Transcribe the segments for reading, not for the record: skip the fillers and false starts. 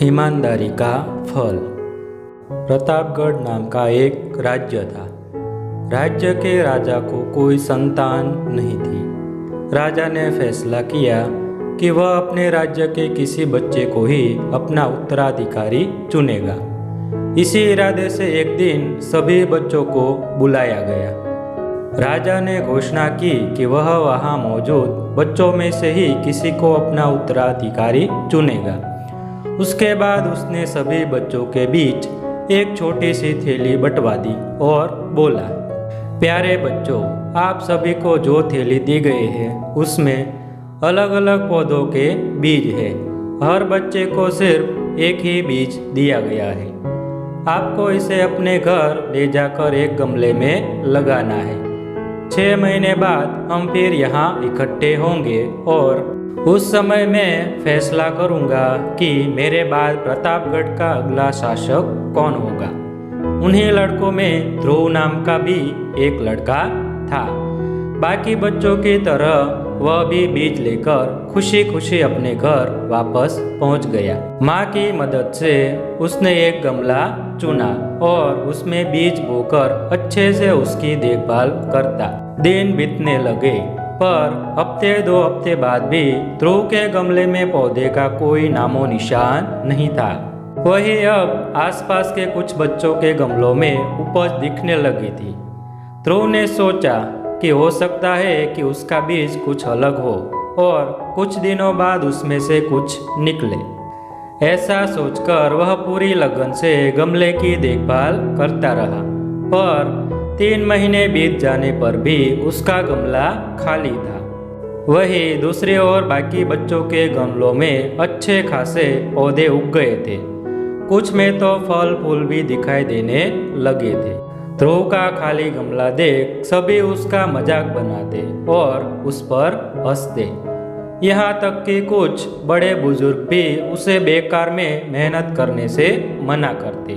ईमानदारी का फल। प्रतापगढ़ नाम का एक राज्य था। राज्य के राजा को कोई संतान नहीं थी। राजा ने फैसला किया कि वह अपने राज्य के किसी बच्चे को ही अपना उत्तराधिकारी चुनेगा। इसी इरादे से एक दिन सभी बच्चों को बुलाया गया। राजा ने घोषणा की कि वह वहाँ मौजूद बच्चों में से ही किसी को अपना उत्तराधिकारी चुनेगा। उसके बाद उसने सभी बच्चों के बीच एक छोटी सी थैली बंटवा दी और बोला, प्यारे बच्चों, आप सभी को जो थैली दी गई है उसमें अलग अलग पौधों के बीज है। हर बच्चे को सिर्फ एक ही बीज दिया गया है। आपको इसे अपने घर ले जाकर एक गमले में लगाना है। 6 महीने बाद हम फिर यहाँ इकट्ठे होंगे और उस समय मैं फैसला करूंगा कि मेरे बाद प्रतापगढ़ का अगला शासक कौन होगा। उन्हीं लड़कों में ध्रुव नाम का भी एक लड़का था। बाकी बच्चों की तरह वह भी बीज लेकर खुशी खुशी अपने घर वापस पहुंच गया। माँ की मदद से उसने एक गमला चुना और उसमें बीज बोकर अच्छे से उसकी देखभाल करता। दिन बीतने लगे, पर हफ्ते 2 हफ्ते बाद भी ध्रुव के गमले में पौधे का कोई नामो निशान नहीं था। वही अब आसपास के कुछ बच्चों के गमलों में उपज दिखने लगी थी। ध्रुव ने सोचा कि हो सकता है कि उसका बीज कुछ अलग हो और कुछ दिनों बाद उसमें से कुछ निकले। ऐसा सोचकर वह पूरी लगन से गमले की देखभाल करता रहा, पर 3 महीने बीत जाने पर भी उसका गमला खाली था। वही दूसरी ओर बाकी बच्चों के गमलों में अच्छे खासे पौधे उग गए थे। कुछ में तो फल फूल भी दिखाई देने लगे थे। ध्रुव का खाली गमला देख सभी उसका मजाक बनाते और उस पर हंसते। यहाँ तक कि कुछ बड़े बुजुर्ग भी उसे बेकार में मेहनत करने से मना करते।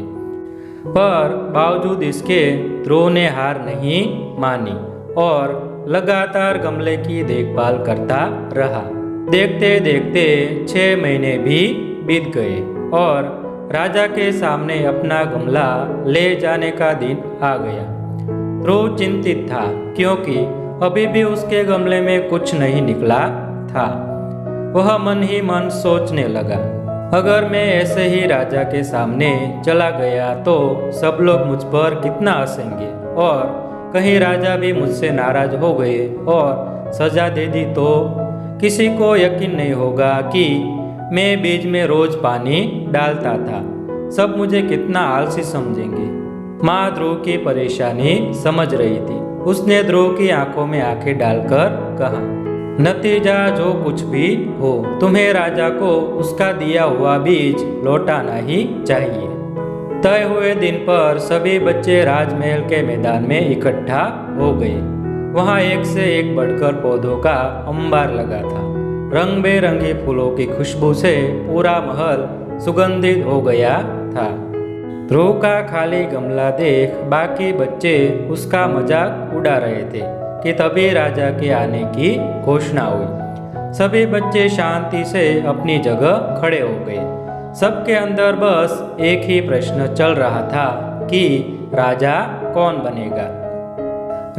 पर बावजूद इसके ध्रुव ने हार नहीं मानी और लगातार गमले की देखभाल करता रहा। देखते देखते 6 महीने भी बीत गए और राजा के सामने अपना गमला ले जाने का दिन आ गया। ध्रुव चिंतित था क्योंकि अभी भी उसके गमले में कुछ नहीं निकला था। वह मन ही मन सोचने लगा, अगर मैं ऐसे ही राजा के सामने चला गया तो सब लोग मुझ पर कितना हंसेंगे और कहीं राजा भी मुझसे नाराज हो गए और सजा दे दी तो किसी को यकीन नहीं होगा कि मैं बीज में रोज पानी डालता था। सब मुझे कितना आलसी समझेंगे। माँ ध्रुव की परेशानी समझ रही थी। उसने ध्रुव की आंखों में आंखें डालकर कहा, नतीजा जो कुछ भी हो, तुम्हें राजा को उसका दिया हुआ बीज लौटाना ही चाहिए। तय हुए दिन पर सभी बच्चे राजमहल के मैदान में इकट्ठा हो गए। वहाँ एक से एक बढ़कर पौधों का अंबार लगा था। रंग बेरंगी फूलों की खुशबू से पूरा महल सुगंधित हो गया था। ध्रुव का खाली गमला देख बाकी बच्चे उसका मजाक उड़ा रहे थे कि तभी राजा के आने की घोषणा हुई। सभी बच्चे शांति से अपनी जगह खड़े हो गए। सबके अंदर बस एक ही प्रश्न चल रहा था कि राजा कौन बनेगा।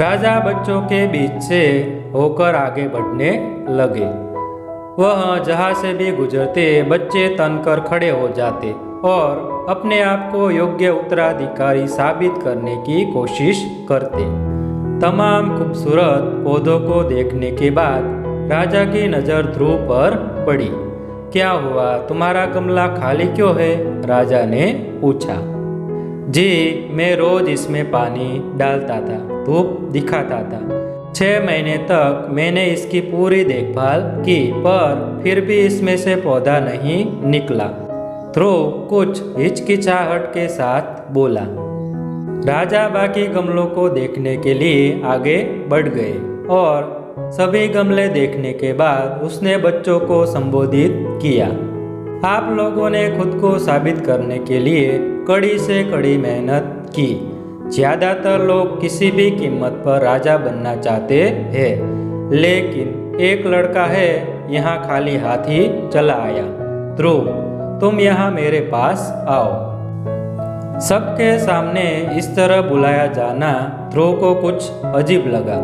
राजा बच्चों के बीच से होकर आगे बढ़ने लगे। वह जहाँ से भी गुजरते बच्चे तनकर खड़े हो जाते और अपने आप को योग्य उत्तराधिकारी साबित करने की कोशिश करते। तमाम खूबसूरत पौधों को देखने के बाद राजा की नज़र ध्रुव पर पड़ी। क्या हुआ, तुम्हारा गमला खाली क्यों है? राजा ने पूछा। जी, मैं रोज इसमें पानी डालता था, धूप दिखाता था। 6 महीने तक मैंने इसकी पूरी देखभाल की, पर फिर भी इसमें से पौधा नहीं निकला। ध्रुव कुछ हिचकिचाहट के साथ बोला। राजा बाकी गमलों को देखने के लिए आगे बढ़ गए और सभी गमले देखने के बाद उसने बच्चों को संबोधित किया। आप लोगों ने खुद को साबित करने के लिए कड़ी से कड़ी मेहनत की। ज़्यादातर लोग किसी भी कीमत पर राजा बनना चाहते हैं, लेकिन एक लड़का है यहाँ खाली हाथ ही चला आया। ध्रुव, तुम यहाँ मेरे पास आओ। सबके सामने इस तरह बुलाया जाना ध्रुव को कुछ अजीब लगा।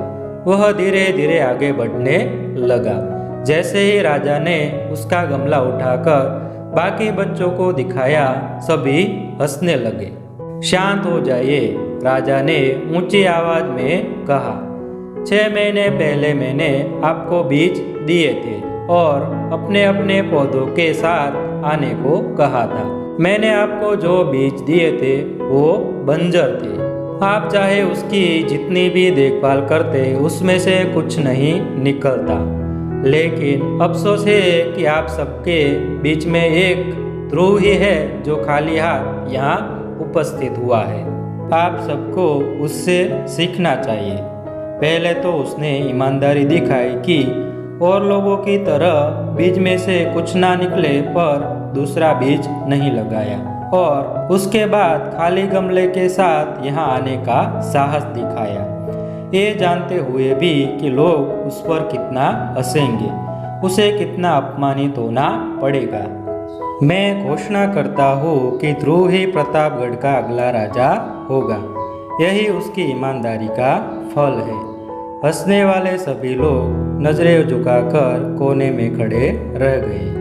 वह धीरे धीरे आगे बढ़ने लगा। जैसे ही राजा ने उसका गमला उठाकर बाकी बच्चों को दिखाया, सभी हंसने लगे। शांत हो जाइए, राजा ने ऊंची आवाज में कहा। 6 महीने पहले मैंने आपको बीज दिए थे और अपने अपने पौधों के साथ आने को कहा था। मैंने आपको जो बीज दिए थे वो बंजर थे। आप चाहे उसकी जितनी भी देखभाल करते, उसमें से कुछ नहीं निकलता। लेकिन अफसोस है कि आप सबके बीच में एक ध्रुव ही है जो खाली हाथ यहाँ उपस्थित हुआ है। आप सबको उससे सीखना चाहिए। पहले तो उसने ईमानदारी दिखाई कि और लोगों की तरह बीज में से कुछ ना निकले पर दूसरा बीज नहीं लगाया, और उसके बाद खाली गमले के साथ यहाँ आने का साहस दिखाया, ये जानते हुए भी कि लोग उस पर कितना हंसेंगे, उसे कितना अपमानित होना पड़ेगा। मैं घोषणा करता हूँ कि ध्रुव ही प्रतापगढ़ का अगला राजा होगा। यही उसकी ईमानदारी का फल है। हंसने वाले सभी लोग नजरें झुकाकर कोने में खड़े रह गए।